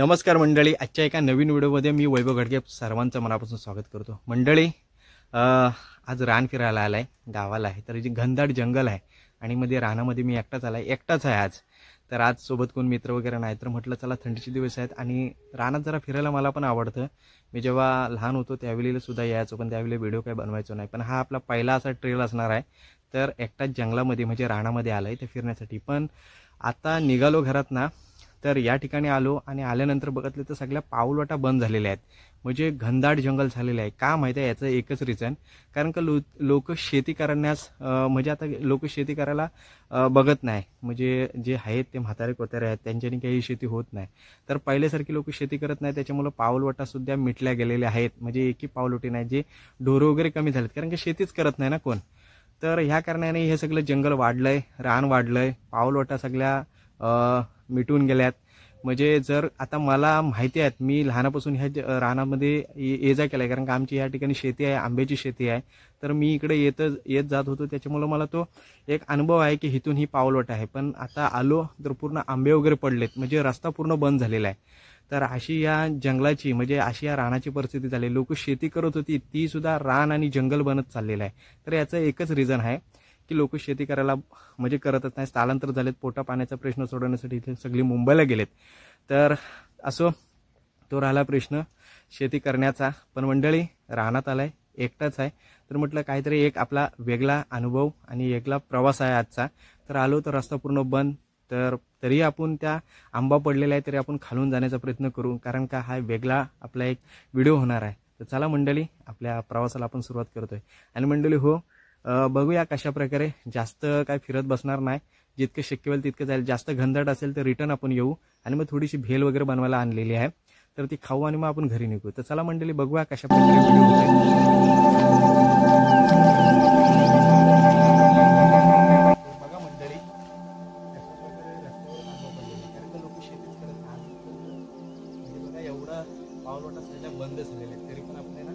नमस्कार मंडळी, आजच्या एका नवीन व्हिडिओमध्ये मी वैभव घडके सर्वांचं मनापासून स्वागत करतो। मंडळी आज रान फिरायला आलाय, गावाला आहे। तर जे घनदाट जंगल आहे आणि मध्ये रानामध्ये मी एकटाच आहे आज। तर आज सोबत कोण मित्र वगैरे नाही, तर म्हटलं चला थंडीचे दिवस आहेत आणि रानात जरा फिरायला मला पण आवडतं। मी जेव्हा लहान होतो त्यावेळेला सुद्धा यायचो, पण त्यावेळेला व्हिडिओ काय बनवायचो नाही। पण हा आपला पहिला असा ट्रेल असणार आहे। तर एकटाच जंगलामध्ये म्हणजे रानामध्ये आलाय ते फिरण्यासाठी। पण आता निघालो घरात ना, तर या ठिकाणी आलो आणि आल्यानंतर बघितलं तर सगळ्या पाऊलवाटा बंद झालेल्या आहेत, म्हणजे घनदाट जंगल झालेलं आहे। का माहिती आहे याचं एकच रिझन, कारण का लोक शेती करण्यास म्हणजे आता लोक शेती करायला बघत नाही। म्हणजे जे आहेत ते म्हातारे कोतारे आहेत, त्यांच्यानी काही शेती होत नाही। तर पहिल्यासारखी लोक शेती करत नाही, त्याच्यामुळे पाऊलवाटा सुद्धा मिटल्या गेलेल्या आहेत। म्हणजे एकही पाऊलवाटी नाही, जे ढोरं वगैरे कमी झालेत, कारण की शेतीच करत नाही ना कोण। तर ह्या कारणाने हे सगळं जंगल वाढलंय, रान वाढलंय, पाऊलवाटा सगळ्या मिटून गेल्यात। म्हणजे जर आता मला माहिती आहे, मी लहानापासून ह्या रानामध्ये ये जा केलाय, कारण का आमची या ठिकाणी शेती आहे, आंब्याची शेती आहे। तर मी इकडे येत जात होतो, त्याच्यामुळे मला तो एक अनुभव आहे की इथून ही पाऊलवाट आहे। पण आता आलो तर पूर्ण आंबे वगैरे पडलेत, म्हणजे रस्ता पूर्ण बंद झालेला आहे। तर अशी या जंगलाची म्हणजे अशी या रानाची परिस्थिती झाली। लोक शेती करत होती, ती सुद्धा रान आणि जंगल बनत चाललेलं आहे। तर याचं एकच रिझन आहे की लोक शेती करायला म्हणजे करतच नाही, स्थलांतर झालेत। पोटा पाण्याचा प्रश्न सोडवण्यासाठी इथे सगळी मुंबईला गेलेत। तर असो, तो राहिला प्रश्न शेती करण्याचा। पण मंडळी रानात आलाय, एकटाच आहे, तर म्हटलं काहीतरी एक आपला वेगळा अनुभव आणि वेगळा प्रवास आहे आजचा। तर आलो तर रस्ता पूर्ण बंद, तर तरी आपण त्या आंबा पडलेला आहे तरी आपण खालून जाण्याचा प्रयत्न करू, कारण का हा वेगळा आपला एक व्हिडिओ होणार आहे। तर चला मंडळी, आपल्या प्रवासाला आपण सुरुवात करतोय। आणि मंडळी हो, बघूया कशा प्रकारे, जास्त काय फिरत बसणार नाही, जितकं शक्य होईल तितकं जाईल। जास्त घनदाट असेल तर रिटर्न आपण येऊ, आणि मग थोडीशी भेल वगैरे बनवायला आणलेली आहे, तर ती खाऊ आणि मग आपण घरी निघू। तर चला मंडळी, बघूया कशा प्रकारे व्हिडिओ होतोय। बघा मंडळी, कारण का लोक शेतीच करत नाही, म्हणजे बघा एवढा पाऊलवाटा सध्या बंद झालेला आहे, तरी पण आपण ना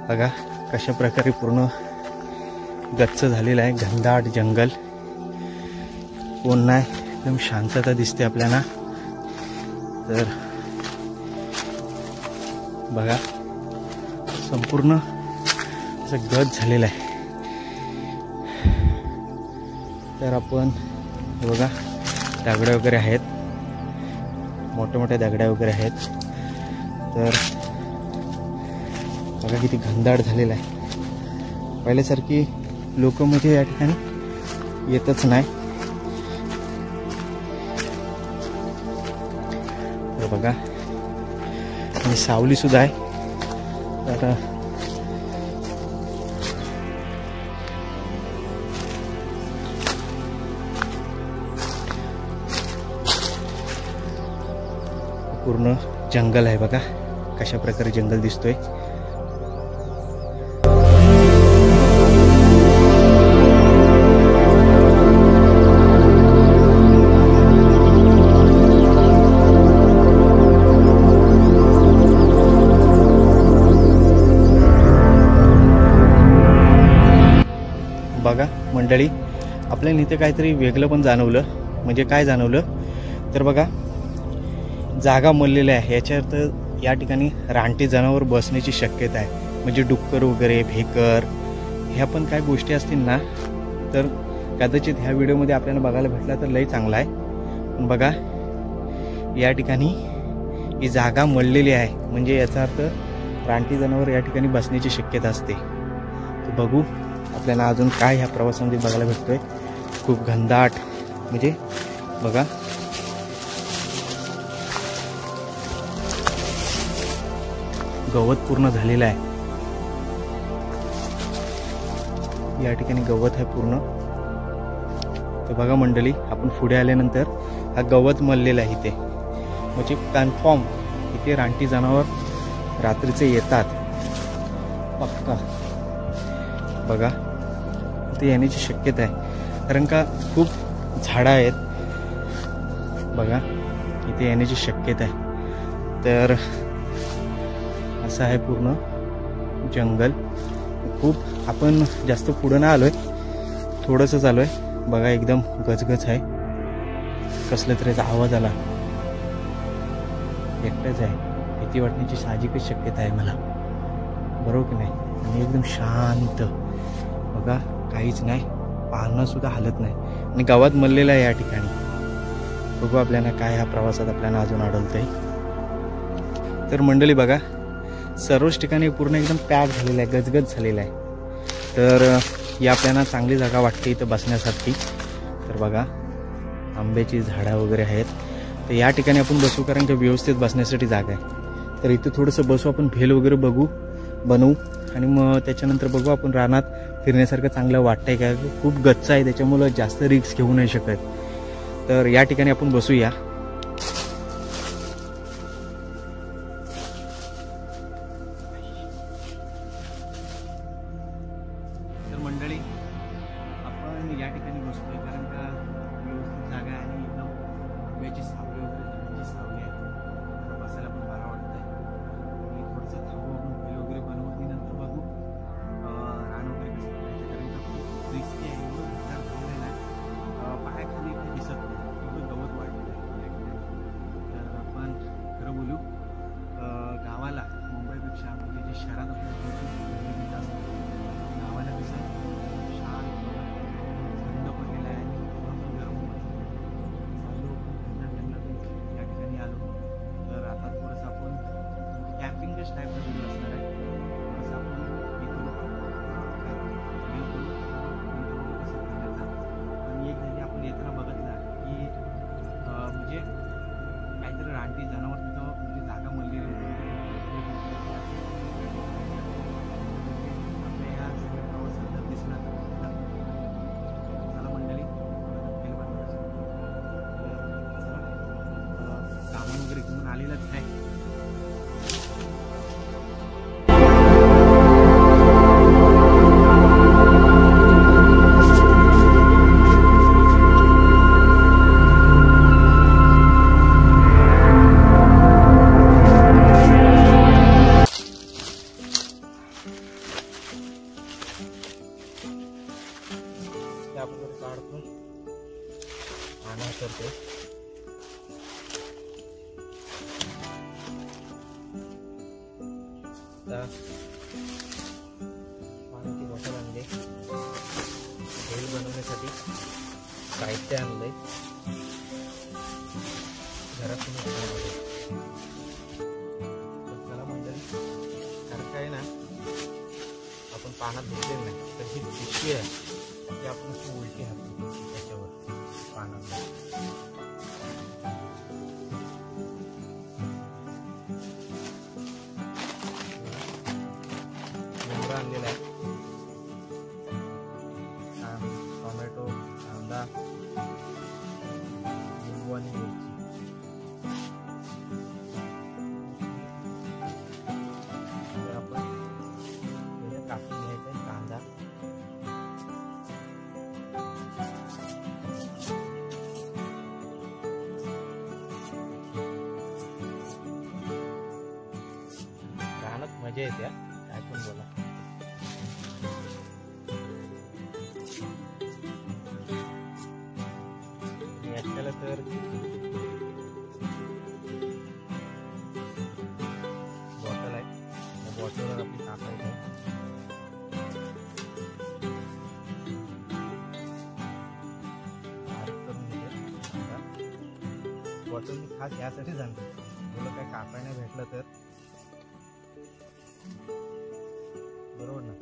बघा कशा प्रकारे पूर्ण गच्च झालेलं आहे, घनदाट जंगल, कोण नाही, एकदम शांतता दिसते आपल्याला। तर बघा संपूर्ण असं गच झालेलं आहे। तर आपण बघा दगड्या वगैरे आहेत, मोठ्या मोठ्या दगड्या वगैरे आहेत। तर बघा किती घनदाट झालेला आहे। पहिल्यासारखी लोक म्हणजे या ठिकाणी येतच नाही। तर बघा आणि सावली सुद्धा आहे। तर पूर्ण जंगल आहे, बघा कशा प्रकारे जंगल दिसतोय। बघा मंडळी, आपल्याला इथे काहीतरी वेगळं पण जाणवलं। म्हणजे काय जाणवलं तर बघा, जागा मळलेल्या आहे, याच्या अर्थ या ठिकाणी रानटी जनावर बसण्याची शक्यता आहे। म्हणजे डुक्कर वगैरे, भेकर, ह्या पण काय गोष्टी असतील ना, तर कदाचित ह्या व्हिडिओमध्ये आपल्याला बघायला भेटला तर लई चांगला आहे। पण बघा या ठिकाणी ही जागा मळलेली आहे, म्हणजे याचा अर्थ रानटी जनावर या ठिकाणी बसण्याची शक्यता असते। तर बघू आपल्याला अजून काय ह्या प्रवासामध्ये बघायला भेटतोय। खूप घनदाट, म्हणजे बघा गवत पूर्ण झालेलं आहे, या ठिकाणी गवत आहे पूर्ण। तर बघा मंडळी, आपण पुढे आल्यानंतर हा गवत मळलेला आहे इथे, म्हणजे कन्फर्म इथे रानटी जनावर रात्रीचे येतात पक्का। बघा इथे येण्याची शक्यता आहे, कारण का खूप झाडं आहेत बघा, इथे येण्याची शक्यता आहे. तर असं आहे पूर्ण जंगल. खूप आपण जास्त पुढं नाही आलोय, थोडंसंच आलोय बघा. एकदम गजगज आहे, कसल्या तरीचा आवाज आला. एकटंच आहे, भीती वाटण्याची साहजिकच शक्यता आहे मला, बरोबर की नाही. आणि एकदम शांत बघा, काहीच नाही, पाहणं सुद्धा हालत नाही. आणि गावात मरलेलं आहे या ठिकाणी. बघू आपल्याला काय ह्या प्रवासात आपल्याला अजून आढळतंय. तर मंडळी बघा, सर्वच ठिकाणी पूर्ण एकदम पॅक झालेलं आहे, गजगज झालेलं आहे. तर ही आपल्याला चांगली जागा वाटते इथं बसण्यासाठी. तर बघा, आंब्याची झाडं वगैरे आहेत, तर या ठिकाणी आपण बसू, कारण की व्यवस्थित बसण्यासाठी जागा आहे. तर इथं थोडंसं बसू आपण, भेल वगैरे बनवू आणि मग त्याच्यानंतर बघू आपण रानात फिरण्यासारखं चांगलं वाटतंय का. खूप गच्च आहे, त्याच्यामुळं जास्त रिस्क घेऊ नाही शकत. तर या ठिकाणी आपण बसूया. तर मंडळी, आपण या ठिकाणी बसतोय कारण का व्यवस्थित जागा आहे आणि एकदम आंब्याची सावली वगैरे, झाडांची सावली आहे, तर बसायला पण बरं वाटतंय. आणि थोडंसं थांबू आपण, भेल वगैरे बनवू आणि नंतर बघू रान वगैरे कसं करायचं, कारण का खूप रिस्की आहे. एवढं झाड झालेलं आहे, पायाखाली काही दिसत नाही, एवढं गवत वाढलेलं आहे या ठिकाणी. तर आपण खरं बोलू, गावाला मुंबईपेक्षा म्हणजे जे शहरात आपल्याला जास्त, गावाला कसं शांत थंड पडलेलं आहे आणि आपण गरम चाललो या ठिकाणी आलो. तर आता थोडंसं आपण कॅम्पिंगच टाईपचं व्हिडिओ असणार आहे. थोडंसं आपण इथून कसं फिरायचा. आणि एक जागी आपण येताना बघितला की म्हणजे काहीतरी रानटी जनावर तिथं म्हणजे जागा मरलेली होती. आपल्या या सगळ्या प्रवासात जर दिसला तर चला मंडळी, फेल बनवायचं. सामान वगैरे घेऊन आलेलंच आहे. काढतो आणि करतो. पाण्याची बॉटल आणली, भेल बनवण्यासाठी साहित्य आणलंय, घरातून चला मंडळी. कारण काय ना, आपण पाण्यात धुतलेलं नाही, तर ही पिशवी आहे ते आपण अशी उलटी हात त्याच्यावर पाण्यात लिंबू आणलेला आहे, टोमॅटो, कांदा, लिंबू आणि मिरची. आपण कापून घ्यायचा आहे कांदा. मजा येते, काय पण बोला. एकट्याला तर बॉटल आहे, त्या बॉटलवर आपण टाकायचं. बॉटल मी खास यासाठी आणतो, तुला काय कापाय नाही भेटलं तर, बरोबर ना.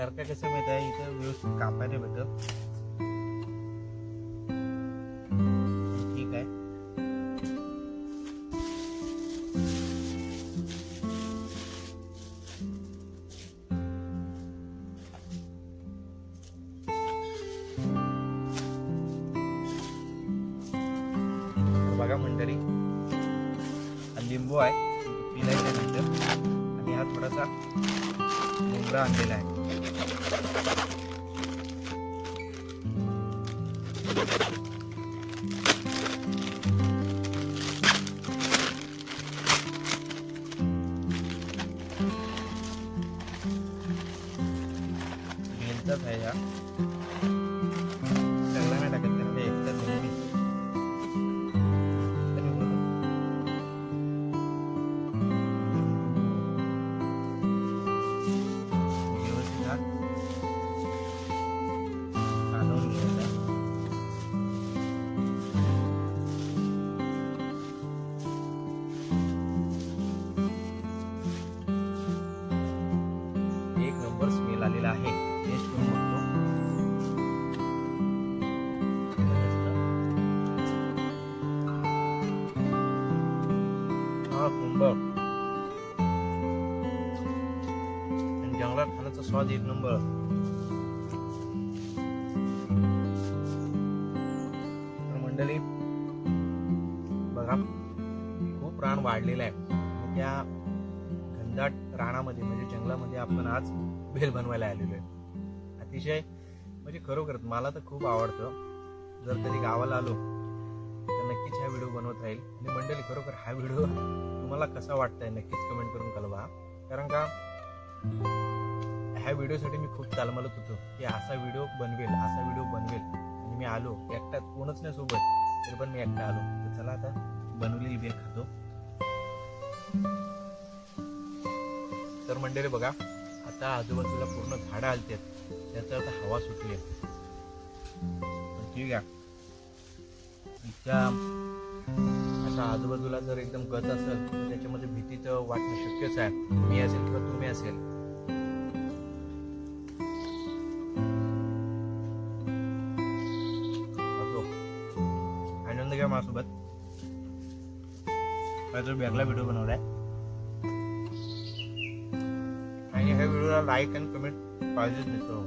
कारण काय कसं माहिती आहे, इथं व्यवस्थित कापायला भेटत. ठीक आहे. बघा मंडळी, लिंबू आहे पिलायचा नंतर, आणि हा थोडासा मुंगळा आणलेला आहे. बेलचाच आहे हा, सगळा नाही टाकत कारण एकदा नेहमी स्मेल आलेला आहे. टेस्ट करून बघतो. हा कुंभर आणि जंगलात खाण्याचा स्वाद एक नंबर. तर मंडळी बघा, खूप रान वाढलेलं आहे. त्या घनदाट रानामध्ये म्हणजे जंगलामध्ये आपण आज भेल बनवायला आलेलो आहे. अतिशय म्हणजे खरोखर मला तर खूप आवडतं. जर कधी गावाला आलो तर नक्कीच हा व्हिडिओ बनवत राहील. आणि मंडळी खरोखर हा व्हिडिओ तुम्हाला कसा वाटतंय नक्कीच कमेंट करून कळवा. कारण का ह्या व्हिडिओसाठी मी खूप तालमलत होतो की असा व्हिडिओ बनवेल, असा व्हिडिओ बनवेल, आणि मी आलो एकटा, कोणच नाही सोबत, तरी पण मी एकटा आलो. तर चला आता बनवलेली भेल खातो. तर मंडळी बघा, आता आजूबाजूला पूर्ण झाडं आलते, त्याचा आता हवा सुटली. ठीक आहे, इतक्या असा आजूबाजूला जर एकदम गच असेल तर त्याच्यामध्ये भीती तर वाटणं शक्यच आहे. मी असेल किंवा तुम्ही असेल. असो, आनंद घ्या माझ्यासोबत. माझा वेगळा व्हिडिओ बनवलाय, आणि ह्या व्हिडिओला लाईक आणि कमेंट पाहिजेच देतो.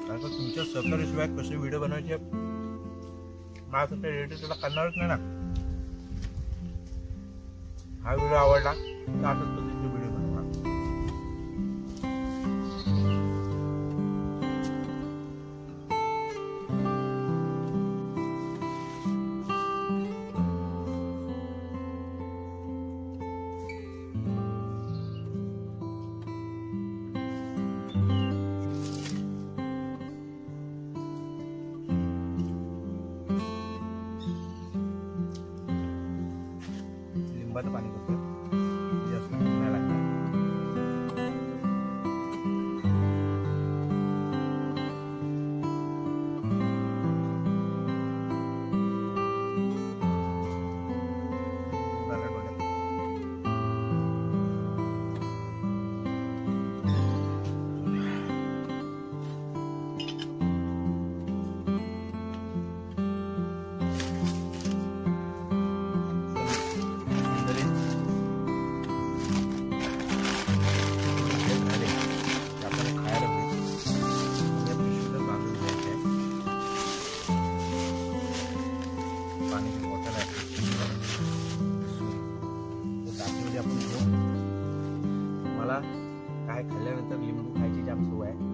कारण तुमच्या सहकार्याशिवाय कसे व्हिडिओ बनवायचे माझ्यासाठी रेडी तुला करणारच नाही ना. हा व्हिडिओ आवडला तर असंच पद्धतीचे व्हिडिओ बनवा. लिंबाचं पाणी करतो जास्त नाही लागतं. मला काय खाल्ल्यानंतर लिंबू खायची जाम सवय आहे.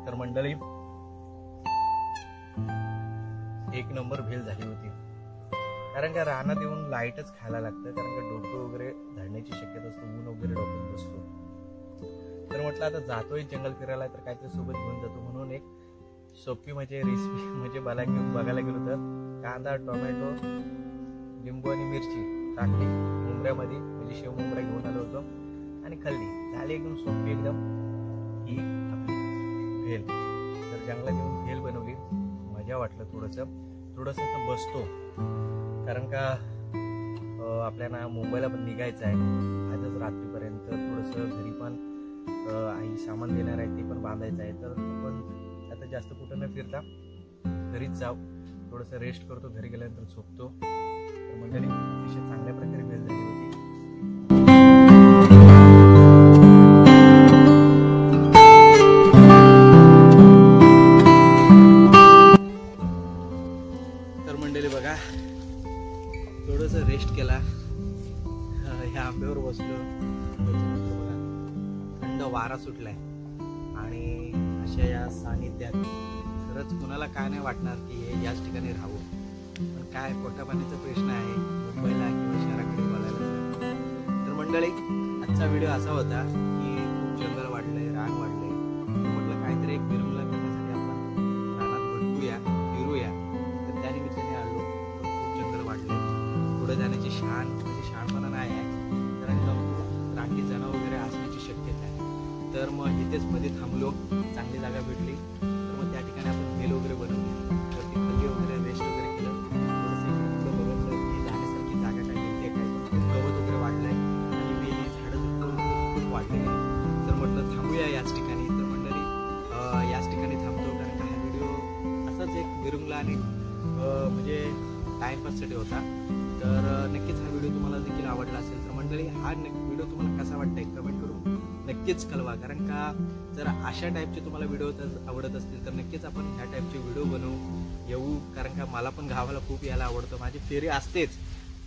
तर मंडळी, एक नंबर भेल झाली होती. कारण का रानात येऊन लाईटच खायला लागतं, कारण का डोकं वगैरे धरण्याची शक्यता असते, ऊन वगैरे डोक्यात बसतो. तर म्हटलं आता जातोय जंगल फिरायला तर काहीतरी सोबत घेऊन जातो, म्हणून एक सोपी म्हणजे रेसिपी म्हणजे बघायला गेलो तर कांदा, टोमॅटो, लिंबू आणि मिरची टाकली मुंबऱ्यामध्ये, म्हणजे शेव मुंबऱ्या घेऊन आलो होतो आणि खाल्ली. झाली एकदम सोपी एकदम ही आपली भेल. तर जंगलात येऊन भेल बनवली. मजा वाटलं थोडंसं तर बसतो, कारण का आपल्याला मुंबईला पण निघायचं आहे आजच रात्रीपर्यंत. थोडंसं घरी पण आई सामान देणार आहे ते पण बांधायचं आहे. तर आपण आता जास्त कुठं न फिरता घरीच जाऊ, थोडंसं रेस्ट करतो, घरी गेल्यानंतर झोपतो. तर मंडळी अतिशय चांगल्या प्रकारे भेल झाली होती. तर मंडळी बघा थोडंसं रेस्ट केला, ह्या आंब्यावर बसलो, त्याच्यानंतर बघा थंड वारा सुटलाय आणि अशा या सानिध्यात खरंच कुणाला काय नाही वाटणार की हे याच ठिकाणी राहावं. पण काय पोटापाण्याचा प्रश्न आहे मुंबईला किंवा शहराकडे बोलायला. तर मंडळी आजचा व्हिडिओ असा होता की खूप जंगल वाढलंय, रान वाढलंय, म्हटलं काहीतरी एक विरंगुळा करण्यासाठी आपण रानात भटकूया, फिरूया. तर त्यानिमित्ताने आलो. खूप जंगल वाढलंय, पुढे जाण्याची शहाणपणा नाही आहे, कारण रानटी जनावर वगैरे असण्याची शक्यता आहे. तर मग इथेच मध्ये थांबलो, चांगली जागा भेटली. तर मग त्या ठिकाणी आपण भेल वगैरे बनवली. तर ती खाल्ली वगैरे, रेस्ट वगैरे केलं. थोडंसं इकडं बघितलं की जाण्यासारखी जागा काय मिळते काय, गवत वगैरे वाढलंय आणि वेली झाडं खूप वाढलेली आहे. तर म्हटलं थांबूया याच ठिकाणी. तर मंडळी याच ठिकाणी थांबतो, कारण का हा व्हिडिओ असाच एक विरंगुळा आणि म्हणजे टाइमपाससाठी होता. तर नक्कीच हा व्हिडिओ तुम्हाला देखील आवडला असेल. तर मंडळी हा व्हिडिओ तुम्हाला कसा वाटतंय कमेंट करून नक्कीच कळवा, कारण का जर अशा टाईपचे तुम्हाला व्हिडिओ आवडत असतील तर नक्कीच आपण ह्या टाईपचे व्हिडिओ बनवू येऊ, कारण का मला पण गावाला खूप यायला आवडतं. माझी फेरी असतेच,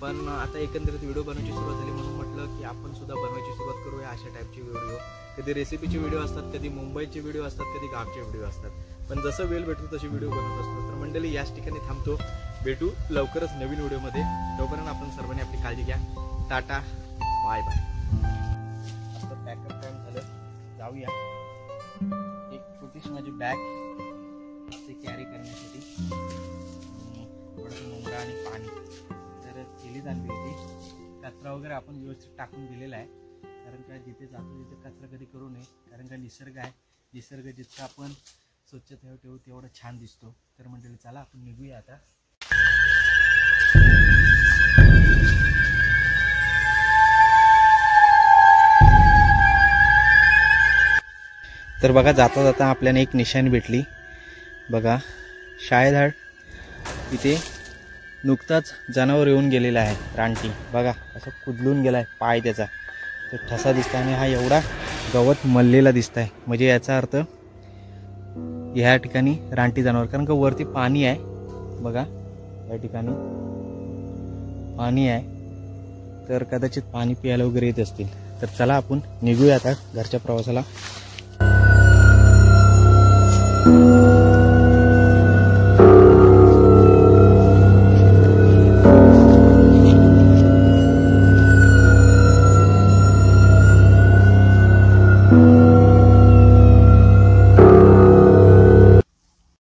पण आता एकंदरीत व्हिडिओ बनवायची सुरुवात झाली म्हणून म्हटलं की आपण सुद्धा बनवायची सुरुवात करूया अशा टाईपचे व्हिडिओ. कधी रेसिपीचे व्हिडिओ असतात, कधी मुंबईचे व्हिडिओ असतात, कधी गावचे व्हिडिओ असतात, पण जसं वेळ भेटतो तशी व्हिडिओ बनवत असतो. तर मंडळी याच ठिकाणी थांबतो, भेटू लवकरच नवीन व्हिडिओमध्ये. तोपर्यंत आपण सर्वांनी आपली काळजी घ्या. Tata, bye bye. आता पॅकअप टाइम झालं, जाऊया. एक छोटीशी माझी बॅग असे कॅरी करण्यासाठी, थोडंसं मुंबरा आणि पाणी तर थैलीच आणली होती. कचरा वगैरे आपण व्यवस्थित टाकून दिलेला आहे, कारण का जिथे जातो तिथे कचरा कधी करू नये, कारण का निसर्ग आहे. निसर्ग जितका आपण स्वच्छ ठेवू तेवढं छान दिसतो. तर मंडळी चला आपण निघूया आता. तर बघा जाता जाता आपल्याला एक निशाणी भेटली. बघा शाळेधाड इथे नुकताच जनावर येऊन गेलेला आहे, रानटी. बघा असं कुदलून गेलाय पाय त्याचा, तर ठसा दिसत आणि हा एवढा गवत मललेला दिसत आहे. म्हणजे याचा अर्थ ह्या ठिकाणी रानटी जनावर, कारण का वरती पाणी आहे. बघा या ठिकाणी पाणी आहे, तर कदाचित पाणी प्यायला वगैरे येत असतील. तर चला आपण निघूया आता घरच्या प्रवासाला.